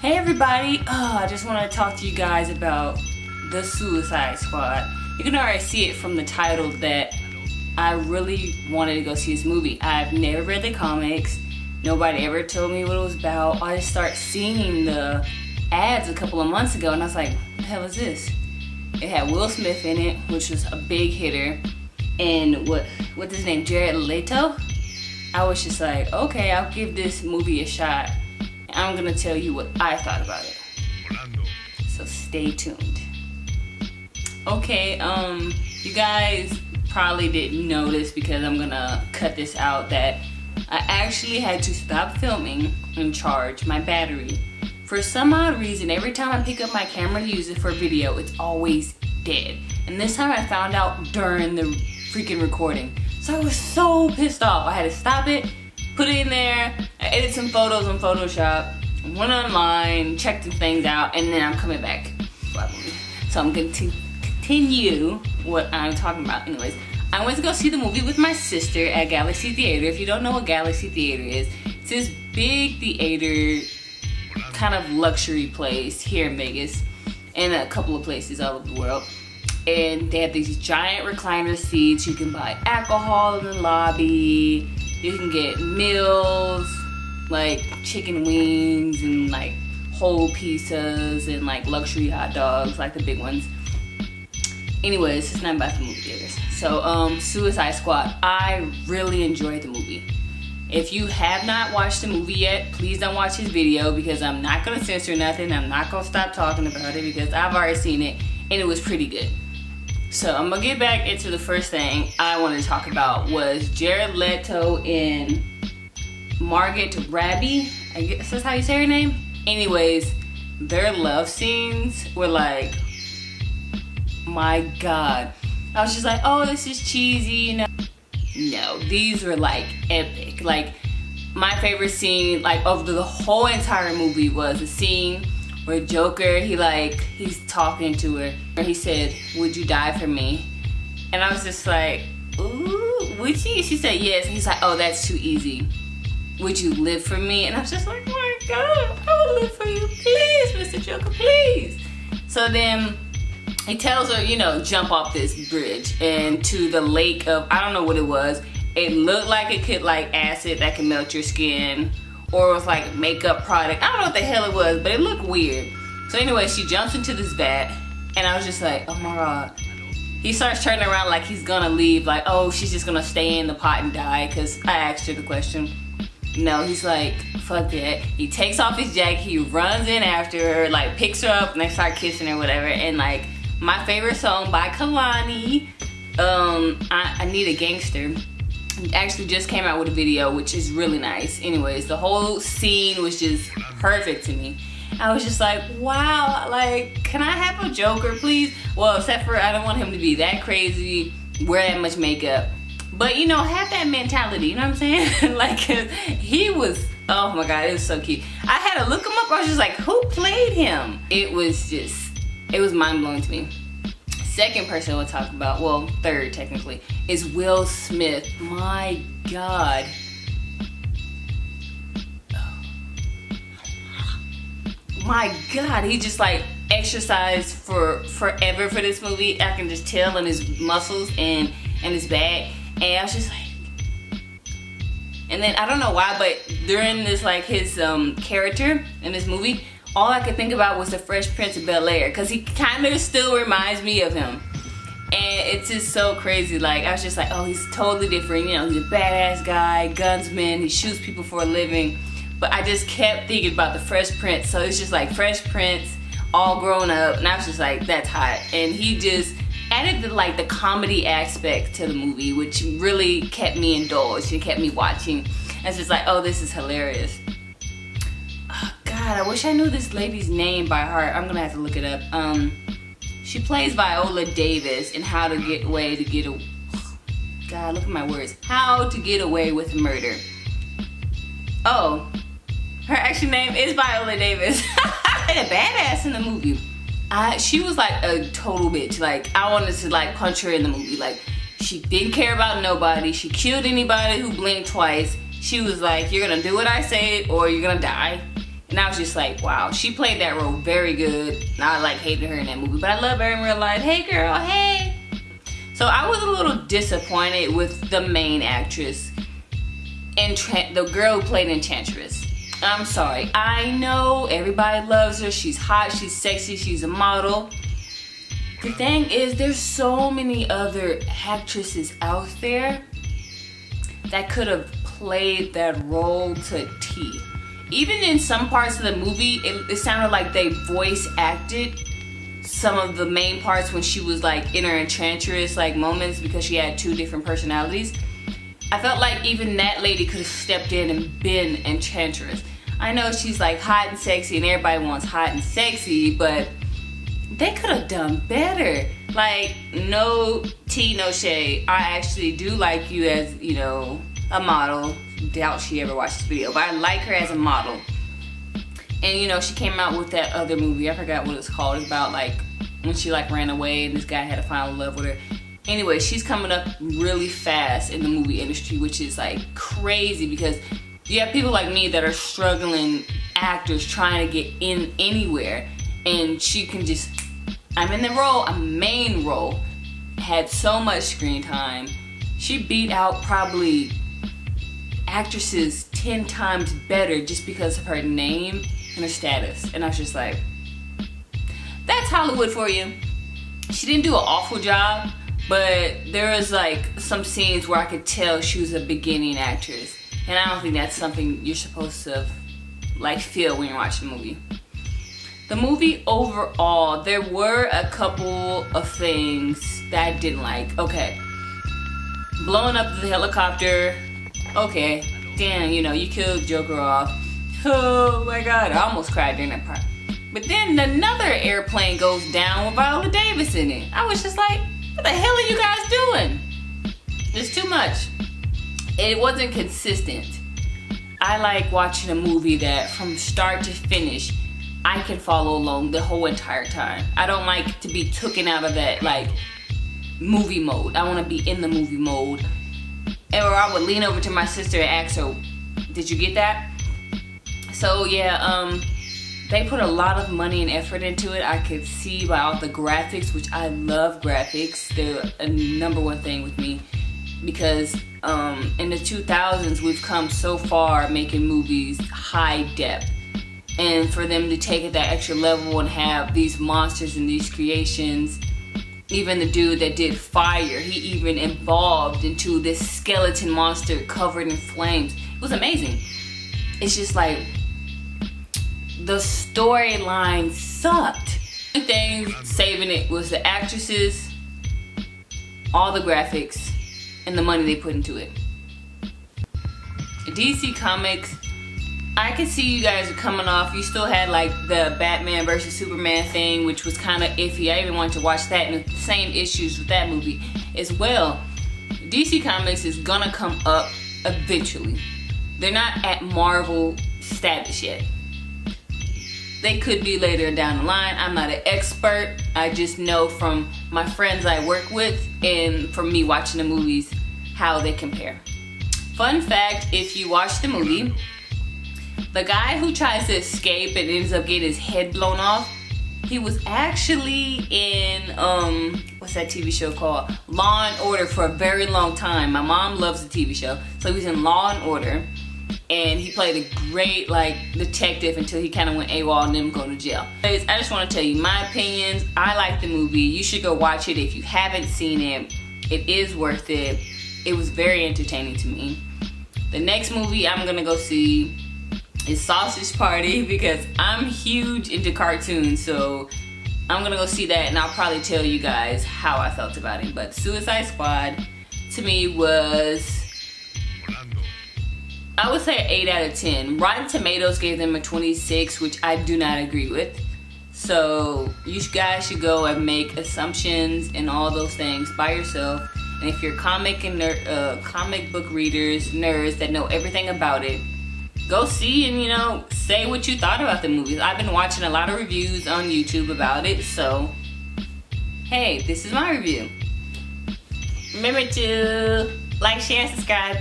Hey everybody, I just want to talk to you guys about The Suicide Squad. You can already see it from the title that I really wanted to go see this movie. I've never read the comics. Nobody ever told me what it was about. I just started seeing the ads a couple of months ago and I was like, what the hell is this? It had Will Smith in it, which was a big hitter. And what's his name, Jared Leto? I was just like, okay, I'll give this movie a shot. I'm gonna tell you what I thought about it. So stay tuned. Okay, you guys probably didn't notice because I'm gonna cut this out that I actually had to stop filming and charge my battery. For some odd reason, every time I pick up my camera to use it for video, it's always dead. And this time I found out during the freaking recording. So I was so pissed off. I had to stop it, put it in there, I edited some photos on Photoshop, went online, checked some things out, and then I'm coming back. So I'm going to continue what I'm talking about. Anyways, I went to go see the movie with my sister at Galaxy Theater. If you don't know what Galaxy Theater is, it's this big theater, kind of luxury place here in Vegas and a couple of places all over the world. And they have these giant recliner seats. You can buy alcohol in the lobby. You can get meals like chicken wings and like whole pizzas and like luxury hot dogs, like the big ones. Anyways, it's not about the movie theaters. So Suicide Squad, I really enjoyed the movie. If you have not watched the movie yet, please don't watch this video because I'm not gonna censor nothing. I'm not gonna stop talking about it because I've already seen it and it was pretty good. So I'm gonna get back into the first thing I wanted to talk about was Jared Leto and Margot Robbie. I guess that's how you say her name. Anyways, their love scenes were like, my God. I was just like, oh, this is cheesy, you know. No, these were like epic. Like my favorite scene, like of the whole entire movie, was a scene where Joker, he's talking to her. He said, would you die for me? And I was just like, ooh, would you? She said yes. He's like, oh, that's too easy. Would you live for me? And I was just like, oh my God, I would live for you. Please, Mr. Joker, please. So then he tells her, you know, jump off this bridge and to the lake of, I don't know what it was. It looked like it could like acid that can melt your skin, or it was like makeup product. I don't know what the hell it was, but it looked weird. So anyway, she jumps into this vat and I was just like, oh my God. He starts turning around like he's gonna leave, like, oh, she's just gonna stay in the pot and die, because I asked her the question. No, he's like, fuck that. He takes off his jacket, he runs in after her, like picks her up and they start kissing or whatever. And like my favorite song by Kalani, I Need a Gangster, actually just came out with a video, which is really nice. Anyways, the whole scene was just perfect to me. I was just like, wow, like, can I have a Joker, please? Well, except for I don't want him to be that crazy, wear that much makeup. But, you know, have that mentality, you know what I'm saying? Like, he was, oh my God, it was so cute. I had to look him up. I was just like, who played him? It was mind-blowing to me. Second person we'll talk about, well, third technically, is Will Smith. My God. My God, he just like exercised for forever for this movie. I can just tell in his muscles and his back. And I was just like, and then I don't know why, but during this like his character in this movie, all I could think about was the Fresh Prince of Bel-Air, because he kind of still reminds me of him. And it's just so crazy. Like, I was just like, oh, he's totally different. You know, he's a badass guy, gunsman, he shoots people for a living. But I just kept thinking about the Fresh Prince. So it's just like Fresh Prince, all grown up. And I was just like, that's hot. And he just added the comedy aspect to the movie, which really kept me indulged and kept me watching. I was just like, oh, this is hilarious. God, I wish I knew this lady's name by heart. I'm gonna have to look it up. She plays Viola Davis in How to Get Away to Get Away. God, look at my words. How to Get Away with Murder. Oh, her actual name is Viola Davis. A badass in the movie. She was like a total bitch. Like, I wanted to like punch her in the movie. Like, she didn't care about nobody. She killed anybody who blinked twice. She was like, you're gonna do what I say or you're gonna die. And I was just like, wow, she played that role very good. And I like hated her in that movie, but I love her in real life. Hey girl, hey. So I was a little disappointed with the main actress, the girl who played Enchantress. I'm sorry. I know everybody loves her. She's hot, she's sexy, she's a model. The thing is, there's so many other actresses out there that could have played that role to T. Even in some parts of the movie, it sounded like they voice acted some of the main parts when she was like in her Enchantress like moments, because she had two different personalities. I felt like even that lady could have stepped in and been Enchantress. I know she's like hot and sexy and everybody wants hot and sexy, but they could have done better. Like, no tea, no shade. I actually do like you as, you know, a model. Doubt she ever watched this video, but I like her as a model. And you know, she came out with that other movie, I forgot what it's called. It's about like when she like ran away and this guy had to fall in love with her. Anyway, she's coming up really fast in the movie industry, which is like crazy, because you have people like me that are struggling actors trying to get in anywhere, and she can just, I'm in the role, a main role, had so much screen time. She beat out probably actresses 10 times better just because of her name and her status. And I was just like, that's Hollywood for you. She didn't do an awful job, but there was like some scenes where I could tell she was a beginning actress. And I don't think that's something you're supposed to like feel when you're watching the movie. The movie overall, there were a couple of things that I didn't like. Okay, blowing up the helicopter. Okay, damn, you know, you killed Joker off. Oh my god, I almost cried during that part. But then another airplane goes down with Viola Davis in it. I was just like, what the hell are you guys doing? It's too much. It wasn't consistent. I like watching a movie that from start to finish, I can follow along the whole entire time. I don't like to be taken out of that like movie mode. I want to be in the movie mode. Or I would lean over to my sister and ask her, did you get that? So yeah, they put a lot of money and effort into it. I could see by all the graphics, which I love graphics. They're a number one thing with me, because in the 2000s we've come so far making movies high depth, and for them to take it that extra level and have these monsters and these creations. Even the dude that did Fire, he even evolved into this skeleton monster covered in flames. It was amazing. It's just like, the storyline sucked. The thing saving it was the actresses, all the graphics, and the money they put into it. DC Comics, I could see you guys are coming off. You still had like the Batman versus Superman thing, which was kind of iffy. I even wanted to watch that, and the same issues with that movie as well. DC Comics is gonna come up eventually. They're not at Marvel status yet. They could be later down the line. I'm not an expert. I just know from my friends I work with and from me watching the movies how they compare. Fun fact, if you watch the movie, the guy who tries to escape and ends up getting his head blown off, he was actually in, what's that TV show called? Law and Order for a very long time. My mom loves the TV show. So he was in Law and Order, and he played a great like detective until he kind of went AWOL and then go to jail. Anyways, I just want to tell you my opinions. I like the movie. You should go watch it if you haven't seen it. It is worth it. It was very entertaining to me. The next movie I'm gonna go see is Sausage Party, because I'm huge into cartoons, so I'm gonna go see that and I'll probably tell you guys how I felt about it. But Suicide Squad to me was, I would say an 8 out of 10. Rotten Tomatoes gave them a 26, which I do not agree with. So you guys should go and make assumptions and all those things by yourself. And if you're comic book readers, nerds that know everything about it, go see and, you know, say what you thought about the movies. I've been watching a lot of reviews on YouTube about it, so hey, this is my review. Remember to like, share, subscribe.